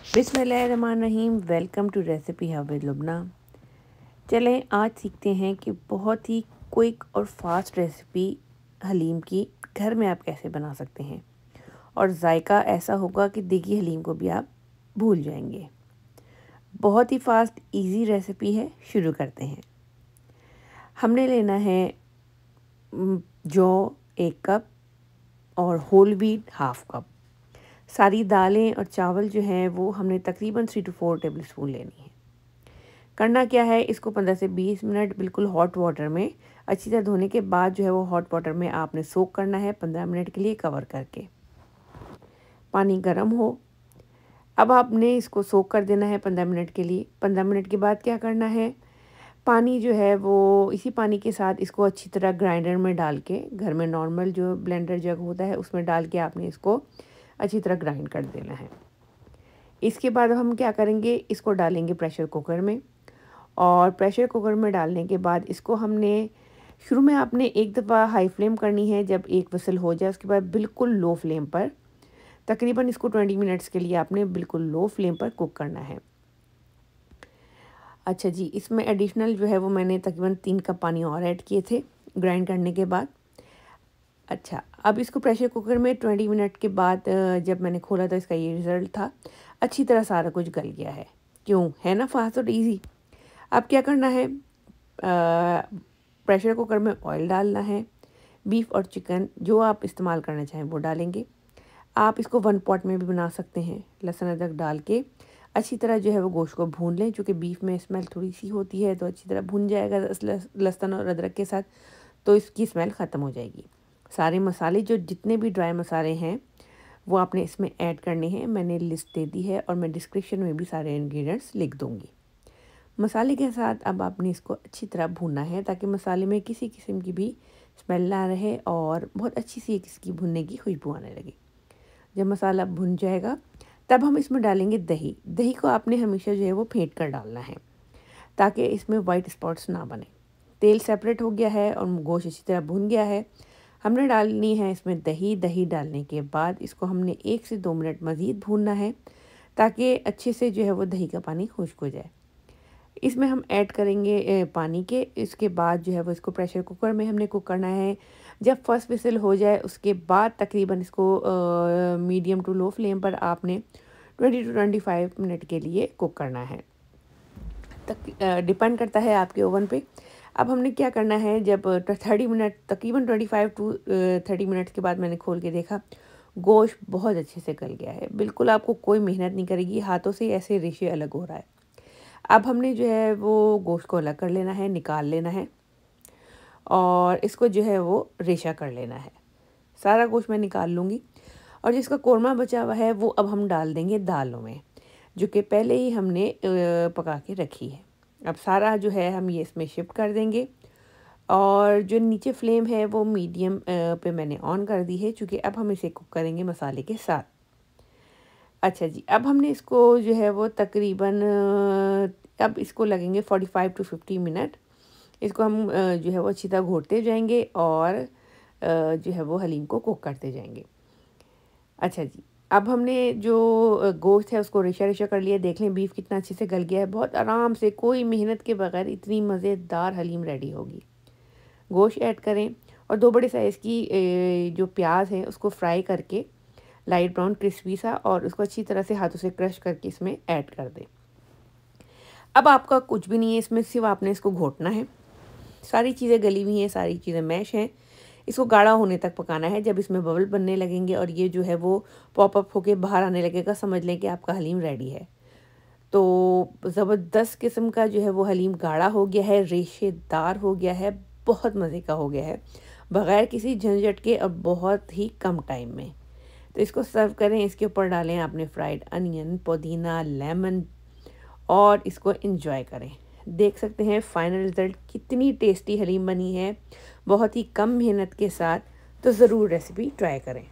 बिस्मिल्लाहिर्रहमानिर्रहीम। Welcome to recipe hub with Lubna. चलें आज सीखते हैं कि बहुत ही क्विक और फास्ट रेसिपी हलीम की घर में आप कैसे बना सकते हैं और जायका ऐसा होगा कि देगी हलीम को भी आप भूल जाएंगे। बहुत ही फास्ट इजी रेसिपी है, शुरू करते हैं। हमने लेना है जौ 1 कप और होल व्हीट हाफ कप। सारी दालें और चावल जो हैं वो हमने तकरीबन 3 to 4 टेबल स्पून लेनी है। करना क्या है, इसको 15 से 20 मिनट बिल्कुल हॉट वाटर में अच्छी तरह धोने के बाद जो है वो हॉट वाटर में आपने सोक करना है 15 मिनट के लिए कवर करके। पानी गर्म हो, अब आपने इसको सोक कर देना है 15 मिनट के लिए। 15 मिनट के बाद क्या करना है, पानी जो है वो इसी पानी के साथ इसको अच्छी तरह ग्राइंडर में डाल के, घर में नॉर्मल जो ब्लेंडर जग होता है उसमें डाल के आपने इसको अच्छी तरह ग्राइंड कर देना है। इसके बाद हम क्या करेंगे, इसको डालेंगे प्रेशर कुकर में और प्रेशर कुकर में डालने के बाद इसको हमने शुरू में आपने एक दफ़ा हाई फ्लेम करनी है। जब एक विसल हो जाए उसके बाद बिल्कुल लो फ्लेम पर तकरीबन इसको 20 मिनट्स के लिए आपने बिल्कुल लो फ्लेम पर कुक करना है। अच्छा जी, इसमें एडिशनल जो है वो मैंने तकरीबन 3 कप पानी और ऐड किए थे ग्राइंड करने के बाद। अच्छा, अब इसको प्रेशर कुकर में 20 मिनट के बाद जब मैंने खोला तो इसका ये रिज़ल्ट था, अच्छी तरह सारा कुछ गल गया है। क्यों है ना फास्ट और इजी। अब क्या करना है, प्रेशर कुकर में ऑयल डालना है। बीफ और चिकन जो आप इस्तेमाल करना चाहें वो डालेंगे। आप इसको 1 पॉट में भी बना सकते हैं। लहसुन अदरक डाल के अच्छी तरह जो है वो गोश्त को भून लें, चूँकि बीफ में स्मेल थोड़ी सी होती है तो अच्छी तरह भून जाएगा लहसुन और अदरक के साथ, तो इसकी स्मेल ख़त्म हो जाएगी। सारे मसाले जो जितने भी ड्राई मसाले हैं वो आपने इसमें ऐड करने हैं। मैंने लिस्ट दे दी है और मैं डिस्क्रिप्शन में भी सारे इंग्रेडिएंट्स लिख दूँगी। मसाले के साथ अब आपने इसको अच्छी तरह भूनना है ताकि मसाले में किसी किस्म की भी स्मेल ना रहे और बहुत अच्छी सी इसकी भुनने की खुशबू आने लगे। जब मसाला भुन जाएगा तब हम इसमें डालेंगे दही। दही को आपने हमेशा जो है वो फेंट कर डालना है ताकि इसमें वाइट स्पॉट्स ना बने। तेल सेपरेट हो गया है और गोश्त अच्छी तरह भुन गया है। हमने डालनी है इसमें दही। दही डालने के बाद इसको हमने 1 से 2 मिनट मज़ीद भूनना है ताकि अच्छे से जो है वो दही का पानी खुश्क हो जाए। इसमें हम ऐड करेंगे पानी के। इसके बाद जो है वो इसको प्रेशर कुकर में हमने कुक करना है। जब फर्स्ट विसल हो जाए उसके बाद तकरीबन इसको मीडियम टू लो फ्लेम पर आपने 20 to 25 मिनट के लिए कुक करना है। डिपेंड करता है आपके ओवन पे। अब हमने क्या करना है, जब 30 मिनट तकरीबन 25 to 30 मिनट्स के बाद मैंने खोल के देखा, गोश्त बहुत अच्छे से गल गया है। बिल्कुल आपको कोई मेहनत नहीं करेगी, हाथों से ऐसे रेशे अलग हो रहा है। अब हमने जो है वो गोश्त को अलग कर लेना है, निकाल लेना है और इसको जो है वो रेशा कर लेना है। सारा गोश्त मैं निकाल लूँगी और जिसका कोरमा बचा हुआ है वो अब हम डाल देंगे दालों में, जो कि पहले ही हमने पका के रखी है। अब सारा जो है हम ये इसमें शिफ्ट कर देंगे और जो नीचे फ्लेम है वो मीडियम पे मैंने ऑन कर दी है, क्योंकि अब हम इसे कुक करेंगे मसाले के साथ। अच्छा जी, अब हमने इसको जो है वो तकरीबन अब इसको लगेंगे 45 to 50 मिनट। इसको हम जो है वो अच्छी तरह घोटते जाएंगे और जो है वो हलीम को कुक करते जाएंगे। अच्छा जी, अब हमने जो गोश्त है उसको रेशा रेशा कर लिया। देख लें बीफ कितना अच्छे से गल गया है। बहुत आराम से कोई मेहनत के बगैर इतनी मज़ेदार हलीम रेडी होगी। गोश्त ऐड करें और 2 बड़े साइज़ की जो प्याज है उसको फ्राई करके लाइट ब्राउन क्रिस्पी सा, और उसको अच्छी तरह से हाथों से क्रश करके इसमें ऐड कर दें। अब आपका कुछ भी नहीं है इसमें, सिर्फ आपने इसको घोटना है। सारी चीज़ें गली हुई हैं, सारी चीज़ें मैश हैं। इसको गाढ़ा होने तक पकाना है। जब इसमें बबल बनने लगेंगे और ये जो है वो पॉप अप होके बाहर आने लगेगा, समझ लें कि आपका हलीम रेडी है। तो ज़बरदस्त किस्म का जो है वो हलीम गाढ़ा हो गया है, रेशेदार हो गया है, बहुत मज़े का हो गया है, बग़ैर किसी झंझट के और बहुत ही कम टाइम में। तो इसको सर्व करें। इसके ऊपर डालें आपने फ्राइड अनियन, पुदीना, लेमन और इसको एंजॉय करें। देख सकते हैं फाइनल रिज़ल्ट कितनी टेस्टी हलीम बनी है, बहुत ही कम मेहनत के साथ। तो ज़रूर रेसिपी ट्राई करें।